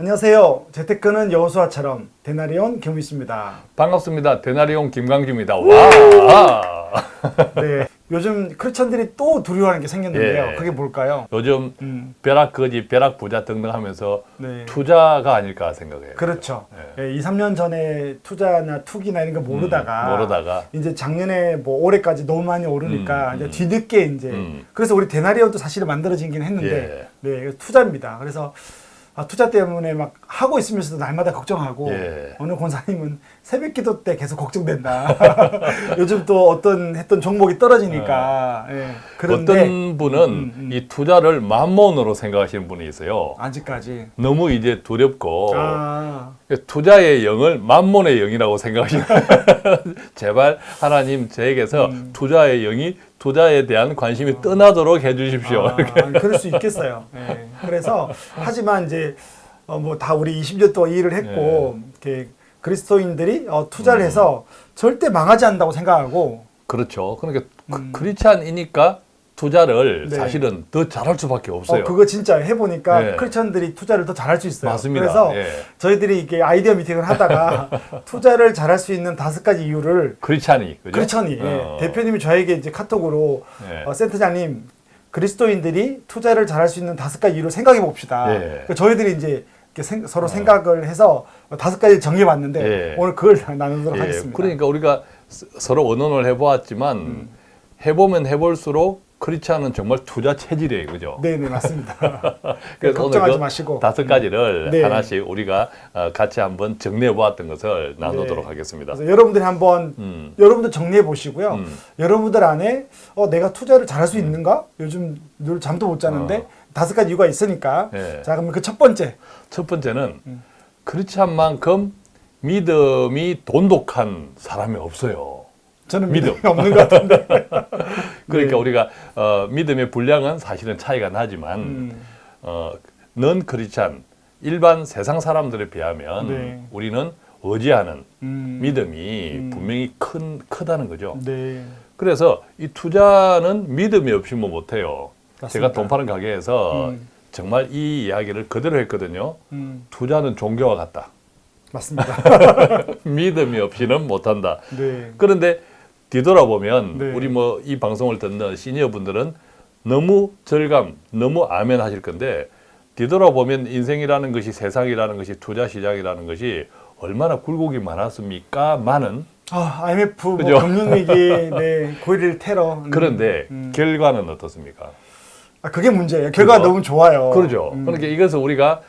안녕하세요. 재테크는 여호수아처럼 데나리온 김우있습니다. 반갑습니다. 데나리온 김광주입니다. 와! 네, 요즘 크리스천들이 또 두려워하는 게 생겼는데요. 예. 그게 뭘까요? 요즘 벼락거지, 벼락부자 등등 하면서 네. 투자가 아닐까 생각해요. 그렇죠. 예. 예, 2, 3년 전에 투자나 투기나 이런 거 모르다가 이제 작년에 뭐 올해까지 너무 많이 오르니까 이제 뒤늦게 이제 그래서 우리 데나리온도 사실은 만들어지긴 했는데 네, 투자입니다. 그래서 투자 때문에 막 하고 있으면서도 날마다 걱정하고 어느 권사님은 새벽기도 때 계속 걱정된다. 요즘 또 했던 종목이 떨어지니까. 그런데 어떤 분은 이 투자를 만몬으로 생각하시는 분이 있어요. 아직까지 너무 이제 두렵고 투자의 영을 만몬의 영이라고 생각하시는 제발 하나님 저에게서 투자의 영이 투자에 대한 관심이 떠나도록 해주십시오. 그럴 수 있겠어요. 그래서 하지만 이제 뭐 다 우리 20년 동안 일을 했고 이렇게 그리스도인들이 투자를 해서 절대 망하지 않는다고 생각하고 그렇죠. 그러니까 크리스찬이니까 투자를 네. 사실은 더 잘할 수밖에 없어요. 그거 진짜 해보니까 크리스천들이 투자를 더 잘할 수 있어요. 맞습니다. 그래서 저희들이 이렇게 아이디어 미팅을 하다가 투자를 잘할 수 있는 5가지 이유를 크리스찬이 대표님이 저에게 이제 카톡으로 센터장님 그리스도인들이 투자를 잘할 수 있는 5가지 이유를 생각해 봅시다. 그러니까 저희들이 이제 이렇게 서로 생각을 해서 5가지를 정해봤는데 오늘 그걸 나누도록 하겠습니다. 그러니까 우리가 서로 의논을 해보았지만 해보면 해볼수록 크리스찬은 정말 투자 체질이에요, 그죠? 네, 맞습니다. 그래서 걱정하지 오늘 마시고 5가지를 하나씩 우리가 같이 한번 정리해 보았던 것을 나누도록 하겠습니다. 그래서 여러분들이 한번 여러분들 정리해 보시고요. 여러분들 안에 내가 투자를 잘할 수 있는가? 요즘 늘 잠도 못 자는데 5가지 이유가 있으니까. 자, 그럼 그 첫 번째. 첫 번째는 크리스찬만큼 믿음이 돈독한 사람이 없어요. 저는 믿음이 없는 것 같은데. 그러니까 우리가 믿음의 분량은 사실은 차이가 나지만 넌 크리스찬 일반 세상 사람들에 비하면 우리는 의지하는 믿음이 분명히 크다는 거죠. 그래서 이 투자는 믿음이 없이 못해요. 맞습니다. 제가 돈 파는 가게에서 정말 이 이야기를 그대로 했거든요. 투자는 종교와 같다. 맞습니다. 믿음이 없이는 못한다. 그런데 뒤돌아보면 우리 뭐 이 방송을 듣는 시니어 분들은 너무 절감, 너무 아멘 하실 건데 뒤돌아보면 인생이라는 것이 세상이라는 것이 투자 시장이라는 것이 얼마나 굴곡이 많았습니까? 많은 IMF, 그죠? 뭐 금융위기, 9.11 테러. 그런데 결과는 어떻습니까? 그게 문제예요. 결과가 너무 좋아요. 그렇죠. 그러니까 이것을 우리가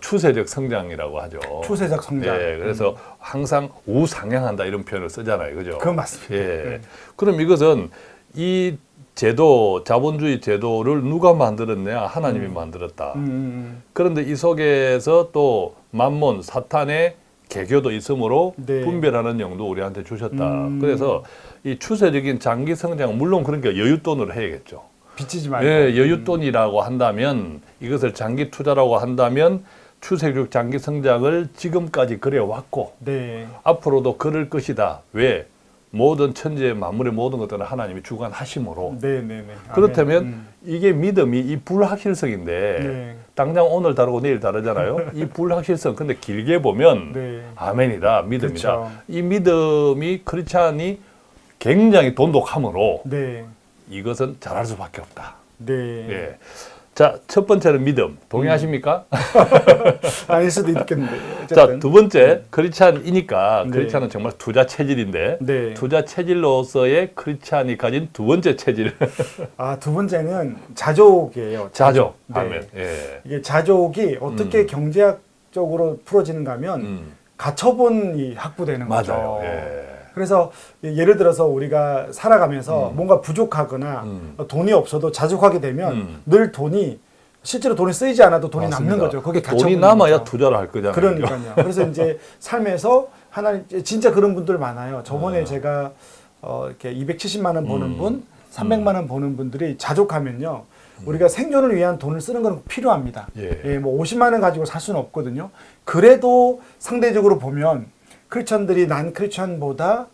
추세적 성장이라고 하죠. 추세적 성장. 그래서 항상 우상향한다 이런 표현을 쓰잖아요. 그죠? 그건 맞습니다. 그럼 이것은 이 제도, 자본주의 제도를 누가 만들었냐? 하나님이 만들었다. 그런데 이 속에서 또 만몬, 사탄의 개교도 있으므로 분별하는 영도 우리한테 주셨다. 그래서 이 추세적인 장기 성장, 물론 그러니까 여윳돈으로 해야겠죠. 빚지지 말고. 여윳돈이라고 한다면 이것을 장기 투자라고 한다면 추세적 장기 성장을 지금까지 그려왔고 앞으로도 그럴 것이다. 왜? 모든 천지의 만물의 모든 것들은 하나님이 주관하심으로 그렇다면 이게 믿음이 이 불확실성인데 당장 오늘 다르고 내일 다르잖아요. 이 불확실성 근데 길게 보면 아멘이다. 믿음이다. 그렇죠. 이 믿음이 크리스찬이 굉장히 돈독하므로 이것은 잘할 수밖에 없다. 자, 첫 번째는 믿음. 동의하십니까? 아닐 수도 있겠는데. 자, 두 번째, 크리스찬이니까 크리스찬은 정말 투자 체질인데 투자 체질로서의 크리스찬이 가진 두 번째 체질. 두 번째는 자족이에요. 자족. 아멘. 이게 자족이 어떻게 경제학적으로 풀어지는가 하면 가처분이 확보되는 거죠. 맞아요. 그래서 예를 들어서 우리가 살아가면서 뭔가 부족하거나 돈이 없어도 자족하게 되면 늘 실제로 돈이 쓰이지 않아도 돈이 남는 거죠. 그게 돈이 남아야 투자를 할 거잖아요. 그러니까요. 그래서 이제 삶에서 하나님 진짜 그런 분들 많아요. 저번에 제가 이렇게 270만 원 버는 분, 300만 원 버는 분들이 자족하면요. 우리가 생존을 위한 돈을 쓰는 건 필요합니다. 뭐 50만 원 가지고 살 수는 없거든요. 그래도 상대적으로 보면 크리스천들이 난 크리스천보다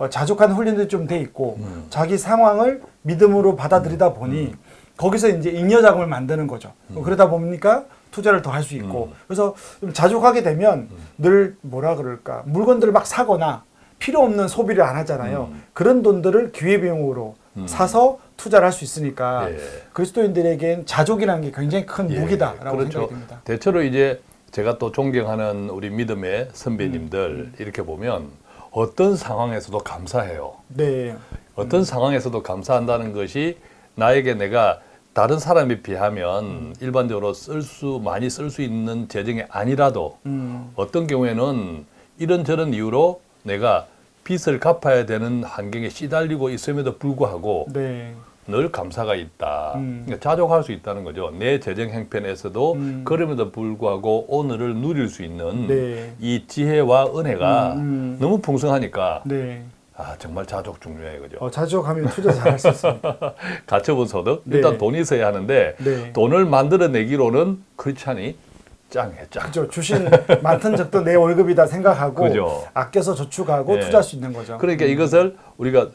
자족한 훈련도 좀 돼 있고 자기 상황을 믿음으로 받아들이다 보니 거기서 이제 잉여 자금을 만드는 거죠. 그러다 보니까 투자를 더 할 수 있고 그래서 좀 자족하게 되면 늘 뭐라 그럴까 물건들을 막 사거나 필요 없는 소비를 안 하잖아요. 그런 돈들을 기회비용으로 사서 투자를 할 수 있으니까 그리스도인들에겐 자족이라는 게 굉장히 큰 무기다라고 그렇죠. 생각이 듭니다. 대체로 이제 제가 또 존경하는 우리 믿음의 선배님들 이렇게 보면 어떤 상황에서도 감사해요. 네. 어떤 상황에서도 감사한다는 것이 나에게 내가 다른 사람에 비하면 일반적으로 많이 쓸 수 있는 재정이 아니라도 어떤 경우에는 이런저런 이유로 내가 빚을 갚아야 되는 환경에 시달리고 있음에도 불구하고 네. 늘 감사가 있다. 그러니까 자족할 수 있다는 거죠. 내 재정 형편에서도 그럼에도 불구하고 오늘을 누릴 수 있는 네. 이 지혜와 은혜가 너무 풍성하니까 네. 정말 자족 중요해요. 그죠? 자족하면 투자 잘할 수 있습니다. 가처분 소득 네. 일단 돈이 있어야 하는데 네. 돈을 만들어내기로는 크리스찬이 짱해 짱. 그렇죠. 주신 많든 적든 내 월급이다 생각하고 그죠. 아껴서 저축하고 예. 투자할 수 있는 거죠. 그러니까 이것을 우리가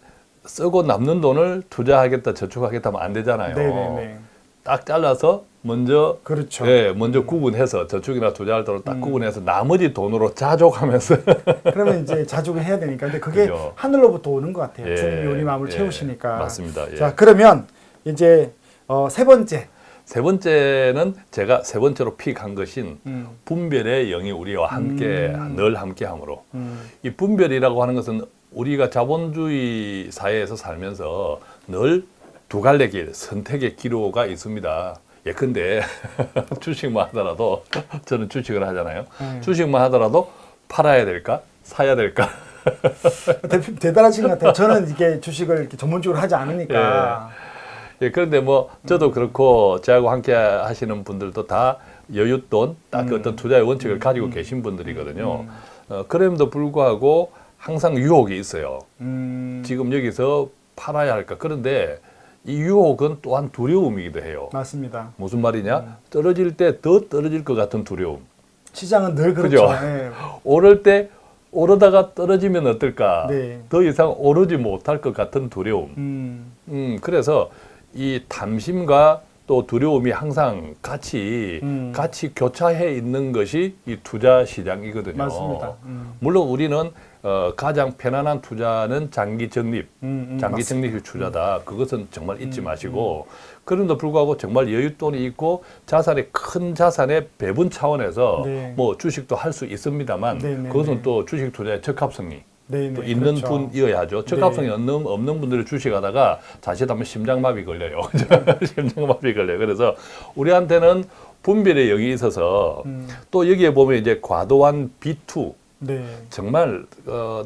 쓰고 남는 돈을 투자하겠다 저축하겠다 하면 안 되잖아요. 네네네. 딱 잘라서 먼저 그렇죠. 먼저 구분해서 저축이나 투자할 돈을 딱 구분해서 나머지 돈으로 자족하면서 그러면 이제 자족을 해야 되니까. 근데 그게 그죠. 하늘로부터 오는 것 같아요. 예. 주님이 우리 마음을 채우시니까. 맞습니다. 예. 자, 그러면 이제 세 번째. 세 번째는 제가 세 번째로 픽한 것인 분별의 영이 우리와 함께 늘 함께함으로 이 분별이라고 하는 것은 우리가 자본주의 사회에서 살면서 늘 두 갈래 길, 선택의 기로가 있습니다. 예컨대 주식만 하더라도 저는 주식을 하잖아요. 주식만 하더라도 팔아야 될까? 사야 될까? 대단하신 것 같아요. 저는 이게 주식을 이렇게 전문적으로 하지 않으니까. 예, 그런데 뭐 저도 그렇고 저하고 함께 하시는 분들도 다 여윳돈, 딱 어떤 투자의 원칙을 가지고 계신 분들이거든요. 그럼에도 불구하고 항상 유혹이 있어요. 지금 여기서 팔아야 할까? 그런데 이 유혹은 또한 두려움이기도 해요. 맞습니다. 무슨 말이냐? 떨어질 때 더 떨어질 것 같은 두려움. 시장은 늘 그렇죠. 그죠? 네. 오를 때 오르다가 떨어지면 어떨까? 네. 더 이상 오르지 못할 것 같은 두려움. 그래서 이 탐심과 또 두려움이 항상 같이 교차해 있는 것이 이 투자 시장이거든요. 맞습니다. 물론 우리는 가장 편안한 투자는 장기 적립, 장기 적립 투자다. 그것은 정말 잊지 마시고 그럼에도 불구하고 정말 여윳돈이 있고 자산의 큰 자산의 배분 차원에서 네. 뭐 주식도 할 수 있습니다만 네, 그것은 네. 또 주식 투자의 적합성이 네, 또 네, 있는 그렇죠. 분이어야죠. 적합성이 네. 없는 분들이 주식하다가 자칫하면 심장마비 걸려요. 심장마비 걸려요. 그래서 우리한테는 분별의 영이 있어서 또 여기에 보면 이제 과도한 비투 네. 정말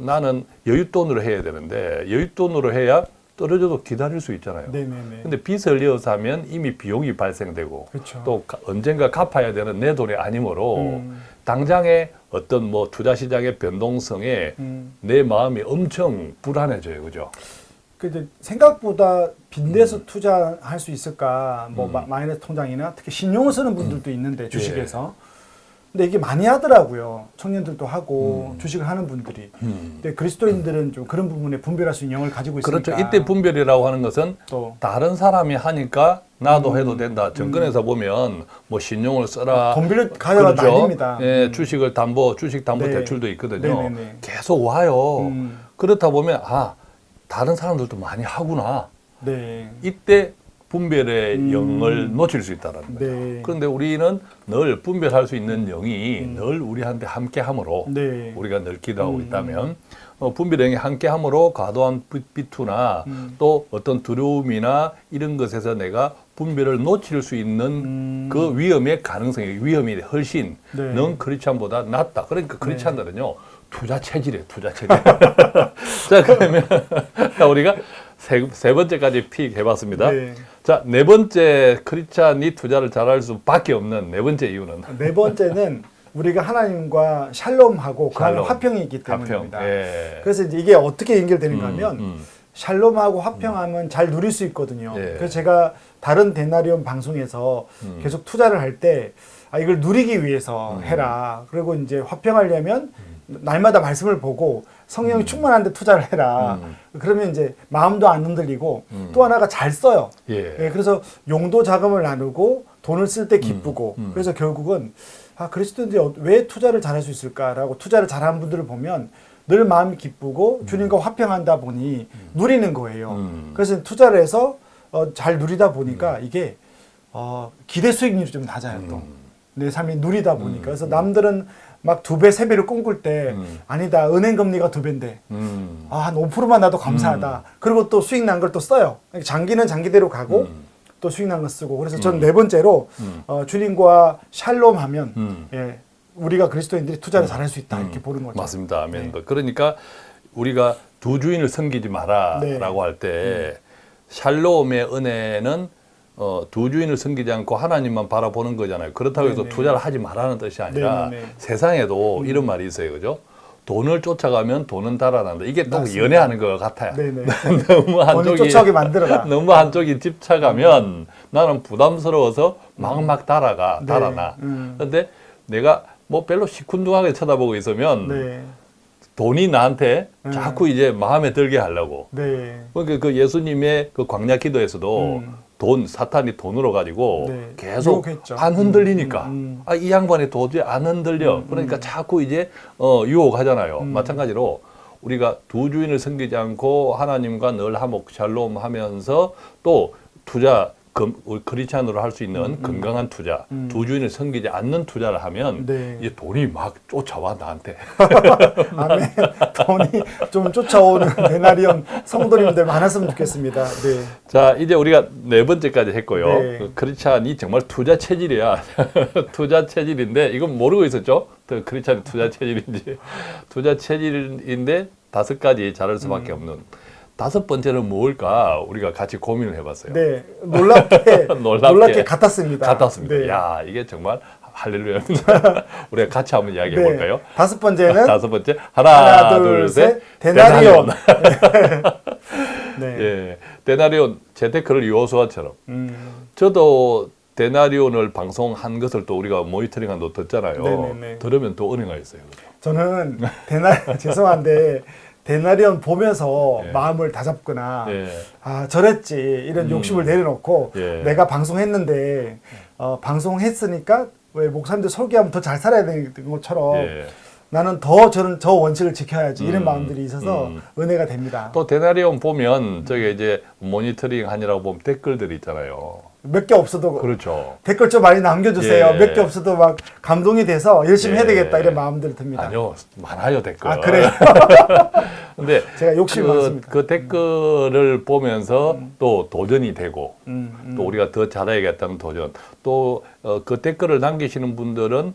나는 여윳돈으로 해야 되는데 여윳돈으로 해야 떨어져도 기다릴 수 있잖아요. 네네네. 근데 빚을 이어서 하면 이미 비용이 발생되고 그렇죠. 또 언젠가 갚아야 되는 내 돈이 아니므로 당장의 어떤 뭐 투자 시장의 변동성에 내 마음이 엄청 불안해져요. 그죠? 근데 생각보다 빚내서 투자할 수 있을까? 뭐 마이너스 통장이나 특히 신용을 쓰는 분들도 있는데 주식에서. 근데 이게 많이 하더라고요. 청년들도 하고 주식을 하는 분들이. 근데 그리스도인들은 좀 그런 부분에 분별할 수 있는 영을 가지고 있으니까. 그렇죠. 이때 분별이라고 하는 것은 또 다른 사람이 하니까 나도 해도 된다. 정권에서 보면 뭐 신용을 써라. 돈 빌려 가져가 난립니다. 예, 주식 담보 네. 대출도 있거든요. 네네네. 계속 와요. 그렇다 보면 다른 사람들도 많이 하구나. 네. 이때 분별의 영을 놓칠 수 있다는 거예요. 네. 그런데 우리는 늘 분별할 수 있는 영이 늘 우리한테 함께함으로 네. 우리가 늘 기도하고 있다면 분별의 영이 함께함으로 과도한 비투나 또 어떤 두려움이나 이런 것에서 내가 분별을 놓칠 수 있는 그 위험의 위험이 훨씬 네. 넌 크리스찬보다 낫다. 그러니까 크리스찬들은요. 투자 체질이에요. 투자 체질. 자, 그러면 우리가 세 번째까지 픽 해봤습니다. 네. 자, 네 번째 크리스찬이 투자를 잘할 수밖에 없는 네 번째 이유는 네 번째는 우리가 하나님과 샬롬하고 그 안에 샬롬. 화평이 있기 때문입니다. 화평. 예. 그래서 이제 이게 어떻게 연결되는가 하면 샬롬하고 화평하면 잘 누릴 수 있거든요. 예. 그래서 제가 다른 데나리온 방송에서 계속 투자를 할 때 이걸 누리기 위해서 해라. 그리고 이제 화평하려면 날마다 말씀을 보고 성령이 충만한데 투자를 해라. 그러면 이제 마음도 안 흔들리고 또 하나가 잘 써요. 예, 그래서 용도 자금을 나누고 돈을 쓸 때 기쁘고 그래서 결국은 그리스도인들이 왜 투자를 잘할 수 있을까라고 투자를 잘하는 분들을 보면 늘 마음이 기쁘고 주님과 화평한다 보니 누리는 거예요. 그래서 투자를 해서 잘 누리다 보니까 이게 기대 수익률이 좀 낮아요. 또 내 삶이 누리다 보니까. 그래서 남들은 막 2배, 3배를 꿈꿀 때 아니다. 은행 금리가 2배인데 한 5%만 나도 감사하다. 그리고 또 수익 난 걸 또 써요. 장기는 장기대로 가고 또 수익 난 거 쓰고. 그래서 저는 네 번째로 주님과 샬롬 하면 예, 우리가 그리스도인들이 투자를 잘할 수 있다 이렇게 보는 거죠. 맞습니다. 아멘. 네. 그러니까 우리가 두 주인을 섬기지 마라라고 할 때 샬롬의 은혜는 두 주인을 섬기지 않고 하나님만 바라보는 거잖아요. 그렇다고 해서 투자를 하지 말라는 뜻이 아니라 세상에도 이런 말이 있어요. 그죠? 돈을 쫓아가면 돈은 달아난다. 이게 또 맞습니다. 연애하는 것 같아요. 너무 한쪽이 쫓아오게 만들어라. 너무 한쪽이 집착하면 나는 부담스러워서 막 달아나. 그런데 내가 뭐 별로 시큰둥하게 쳐다보고 있으면 돈이 나한테 자꾸 이제 마음에 들게 하려고. 그러니까 그 예수님의 그 광야 기도에서도 사탄이 돈으로 가지고 계속 유혹했죠. 안 흔들리니까 이 양반이 도저히 안 흔들려. 그러니까 자꾸 이제 유혹하잖아요. 마찬가지로 우리가 두 주인을 섬기지 않고 하나님과 늘 화목 샬롬 하면서 또 투자 크리스찬으로 할 수 있는 건강한 투자, 두 주인을 섬기지 않는 투자를 하면 이제 돈이 막 쫓아와 나한테. 아멘. 돈이 좀 쫓아오는 데나리온 성도님들 많았으면 좋겠습니다. 네. 자, 이제 우리가 네 번째까지 했고요. 그 크리스찬이 정말 투자 체질이야. 투자 체질인데 이건 모르고 있었죠? 크리스찬이 투자 체질인지. 투자 체질인데 5가지 잘할 수밖에 없는. 5번째는 뭘까 우리가 같이 고민을 해봤어요. 네, 놀랍게 같았습니다. 네. 야, 이게 정말 할렐루야입니다. 우리가 같이 한번 이야기해 볼까요? 5번째는 5번째 하나, 둘, 셋 데나리온. 예, 데나리온 재테크를 요호수아처럼. 저도 데나리온을 방송한 것을 또 우리가 모니터링한 거 듣잖아요. 들으면 또 은혜가 있어요. 저는 죄송한데. 데나리온 보면서 마음을 다잡거나 저랬지 이런 욕심을 내려놓고 내가 방송했는데 방송했으니까 왜 목사님들 설교하면 더 잘 살아야 되는 것처럼 나는 저는 저 원칙을 지켜야지 이런 마음들이 있어서 은혜가 됩니다. 또 데나리온 보면 저게 이제 모니터링 하느라고 보면 댓글들이 있잖아요. 몇 개 없어도 그렇죠. 댓글 좀 많이 남겨주세요. 몇 개 없어도 막 감동이 돼서 열심히 해야 되겠다 이런 마음들이 듭니다. 아니요, 많아요 댓글. 그래요? 근데 제가 욕심이 많습니다. 그 댓글을 보면서 또 도전이 되고 또 우리가 더 잘해야겠다는 도전. 또 그 댓글을 남기시는 분들은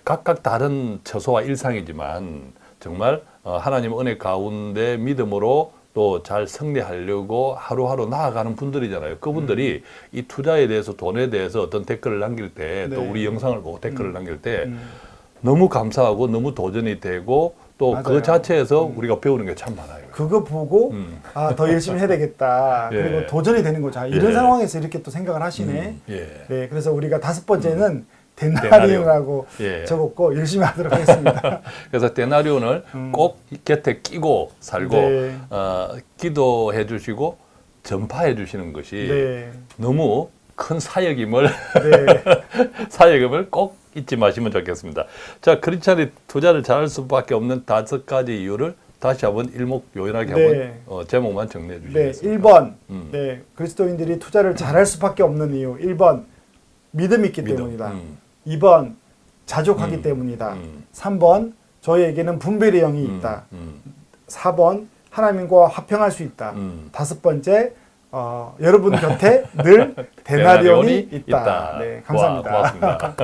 각각 다른 처소와 일상이지만 정말 하나님 은혜 가운데 믿음으로 또 잘 승리하려고 하루하루 나아가는 분들이잖아요. 그분들이 이 투자에 대해서 돈에 대해서 어떤 댓글을 남길 때 또 우리 영상을 보고 댓글을 남길 때 너무 감사하고 너무 도전이 되고 또 그 자체에서 우리가 배우는 게 참 많아요. 그거 보고 더 열심히 해야 되겠다. 그리고 도전이 되는 거죠. 이런 상황에서 이렇게 또 생각을 하시네. 네, 그래서 우리가 5번째는 데나리온이라고 적었고 열심히 하도록 하겠습니다. 그래서 데나리온을 꼭 곁에 끼고 살고 기도해 주시고 전파해 주시는 것이 너무 큰 사역임을 사역임을 꼭 잊지 마시면 좋겠습니다. 자, 크리스찬이 투자를 잘할 수밖에 없는 5가지 이유를 다시 한번 일목요연하게 한번 제목만 정리해 주시겠습니까? 1번 그리스도인들이 투자를 잘할 수밖에 없는 이유 1번 믿음이 있기 때문이다. 2번 자족하기 때문이다. 3번 저희에게는 분별의 영이 있다. 4번 하나님과 화평할 수 있다. 5번째 여러분 곁에 늘 데나리온이 있다. 네, 감사합니다. 고맙습니다.